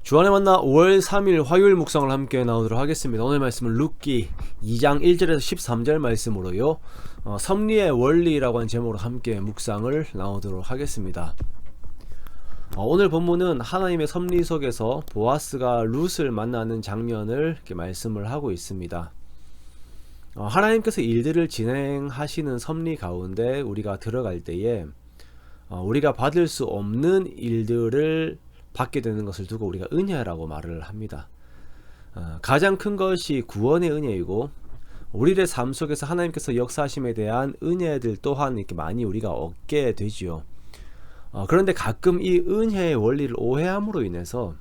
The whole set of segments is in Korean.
주안의 만나 5월 3일 화요일 묵상을 함께 나오도록 하겠습니다. 오늘 말씀은 룻기 2장 1절에서 13절 말씀으로요, 섭리의 원리라고 하는 제목으로 함께 묵상을 나오도록 하겠습니다. 오늘 본문은 하나님의 섭리 속에서 보아스가 룻을 만나는 장면을 이렇게 말씀을 하고 있습니다. 하나님께서 일들을 진행하시는 섭리 가운데 우리가 들어갈 때에 우리가 받을 수 없는 일들을 받게 되는 것을 두고 우리가 은혜라고 말을 합니다. 가장 큰 것이 구원의 은혜이고, 우리의 삶 속에서 하나님께서 역사하심에 대한 은혜들 또한 이렇게 많이 우리가 얻게 되지요. 그런데 가끔 이 은혜의 원리를 오해함으로 인해서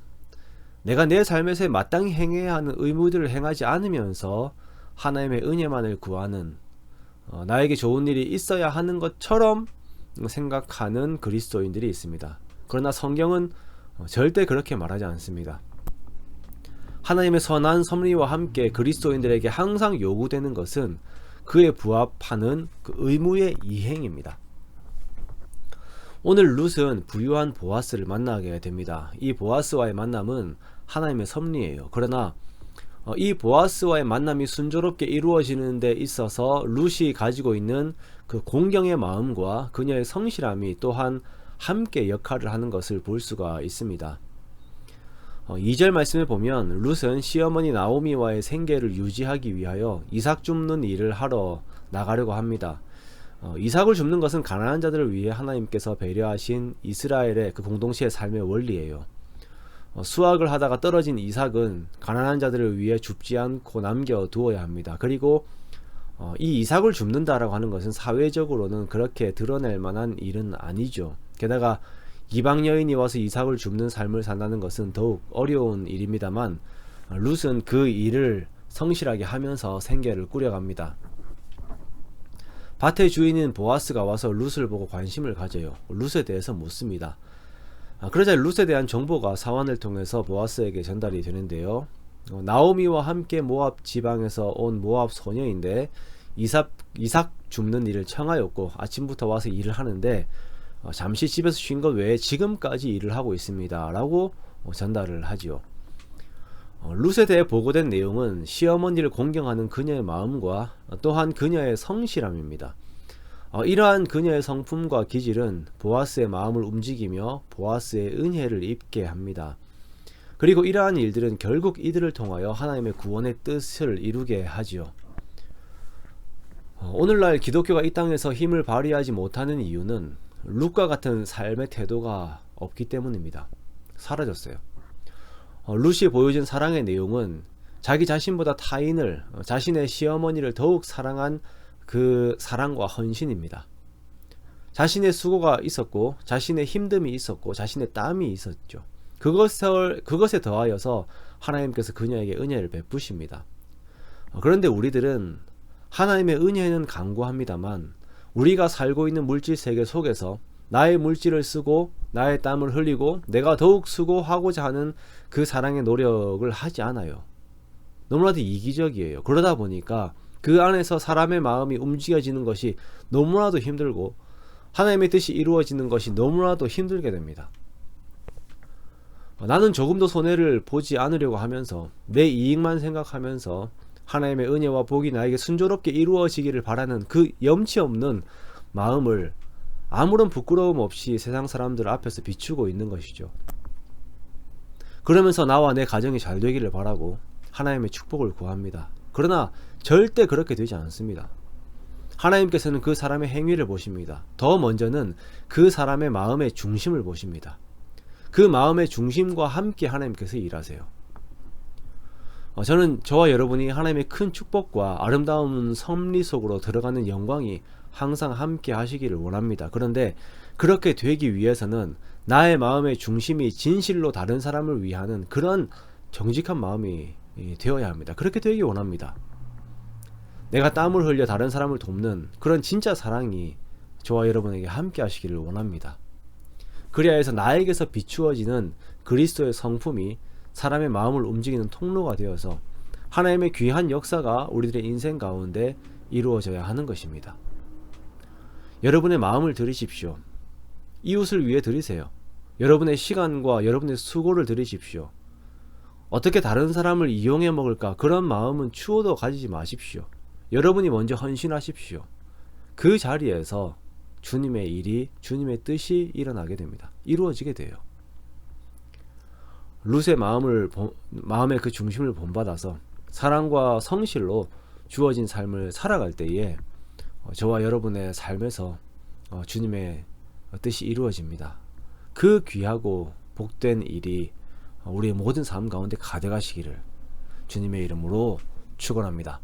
내가 내 삶에서 마땅히 행해야 하는 의무들을 행하지 않으면서 하나님의 은혜만을 구하는, 나에게 좋은 일이 있어야 하는 것처럼 생각하는 그리스도인들이 있습니다. 그러나 성경은 절대 그렇게 말하지 않습니다. 하나님의 선한 섭리와 함께 그리스도인들에게 항상 요구되는 것은 그에 부합하는 그 의무의 이행입니다. 오늘 룻은 부유한 보아스를 만나게 됩니다. 이 보아스와의 만남은 하나님의 섭리예요. 그러나 이 보아스와의 만남이 순조롭게 이루어지는 데 있어서 룻이 가지고 있는 그 공경의 마음과 그녀의 성실함이 또한 함께 역할을 하는 것을 볼 수가 있습니다. 2절 말씀에 보면 룻은 시어머니 나오미와의 생계를 유지하기 위하여 이삭 줍는 일을 하러 나가려고 합니다. 이삭을 줍는 것은 가난한 자들을 위해 하나님께서 배려하신 이스라엘의 그 공동체의 삶의 원리예요. 수확을 하다가 떨어진 이삭은 가난한 자들을 위해 줍지 않고 남겨두어야 합니다. 그리고 이 이삭을 줍는다라고 하는 것은 사회적으로는 그렇게 드러낼 만한 일은 아니죠. 게다가 이방 여인이 와서 이삭을 줍는 삶을 산다는 것은 더욱 어려운 일입니다만, 룻은 그 일을 성실하게 하면서 생계를 꾸려갑니다. 밭의 주인인 보아스가 와서 룻을 보고 관심을 가져요. 룻에 대해서 묻습니다. 그러자 룻에 대한 정보가 사환을 통해서 보아스에게 전달이 되는데요. 나오미와 함께 모압 지방에서 온 모압 소녀인데 이삭 줍는 일을 청하였고 아침부터 와서 일을 하는데 잠시 집에서 쉰 것 외에 지금까지 일을 하고 있습니다 라고 전달을 하지요. 룻에 대해 보고된 내용은 시어머니를 공경하는 그녀의 마음과 또한 그녀의 성실함입니다. 이러한 그녀의 성품과 기질은 보아스의 마음을 움직이며 보아스의 은혜를 입게 합니다. 그리고 이러한 일들은 결국 이들을 통하여 하나님의 구원의 뜻을 이루게 하지요. 오늘날 기독교가 이 땅에서 힘을 발휘하지 못하는 이유는 룻과 같은 삶의 태도가 없기 때문입니다. 사라졌어요. 룻이 보여준 사랑의 내용은 자기 자신보다 타인을, 자신의 시어머니를 더욱 사랑한 그 사랑과 헌신입니다. 자신의 수고가 있었고, 자신의 힘듦이 있었고, 자신의 땀이 있었죠. 그것에 더하여서 하나님께서 그녀에게 은혜를 베푸십니다. 그런데 우리들은 하나님의 은혜는 간구합니다만, 우리가 살고 있는 물질 세계 속에서 나의 물질을 쓰고 나의 땀을 흘리고 내가 더욱 수고하고자 하는 그 사랑의 노력을 하지 않아요. 너무나도 이기적이에요. 그러다 보니까 그 안에서 사람의 마음이 움직여지는 것이 너무나도 힘들고 하나님의 뜻이 이루어지는 것이 너무나도 힘들게 됩니다. 나는 조금도 손해를 보지 않으려고 하면서 내 이익만 생각하면서 하나님의 은혜와 복이 나에게 순조롭게 이루어지기를 바라는 그 염치 없는 마음을 아무런 부끄러움 없이 세상 사람들 앞에서 비추고 있는 것이죠. 그러면서 나와 내 가정이 잘 되기를 바라고 하나님의 축복을 구합니다. 그러나 절대 그렇게 되지 않습니다. 하나님께서는 그 사람의 행위를 보십니다. 더 먼저는 그 사람의 마음의 중심을 보십니다. 그 마음의 중심과 함께 하나님께서 일하세요. 저는 저와 여러분이 하나님의 큰 축복과 아름다운 섭리 속으로 들어가는 영광이 항상 함께 하시기를 원합니다. 그런데 그렇게 되기 위해서는 나의 마음의 중심이 진실로 다른 사람을 위하는 그런 정직한 마음이 되어야 합니다. 그렇게 되기 원합니다. 내가 땀을 흘려 다른 사람을 돕는 그런 진짜 사랑이 저와 여러분에게 함께 하시기를 원합니다. 그래야 해서 나에게서 비추어지는 그리스도의 성품이 사람의 마음을 움직이는 통로가 되어서 하나님의 귀한 역사가 우리들의 인생 가운데 이루어져야 하는 것입니다. 여러분의 마음을 들이십시오. 이웃을 위해 드리세요. 여러분의 시간과 여러분의 수고를 드리십시오. 어떻게 다른 사람을 이용해 먹을까, 그런 마음은 추호도 가지지 마십시오. 여러분이 먼저 헌신하십시오. 그 자리에서 주님의 일이, 주님의 뜻이 일어나게 됩니다. 이루어지게 돼요. 룻의 마음의 그 중심을 본받아서 사랑과 성실로 주어진 삶을 살아갈 때에 저와 여러분의 삶에서 주님의 뜻이 이루어집니다. 그 귀하고 복된 일이 우리의 모든 삶 가운데 가득하시기를 주님의 이름으로 축원합니다.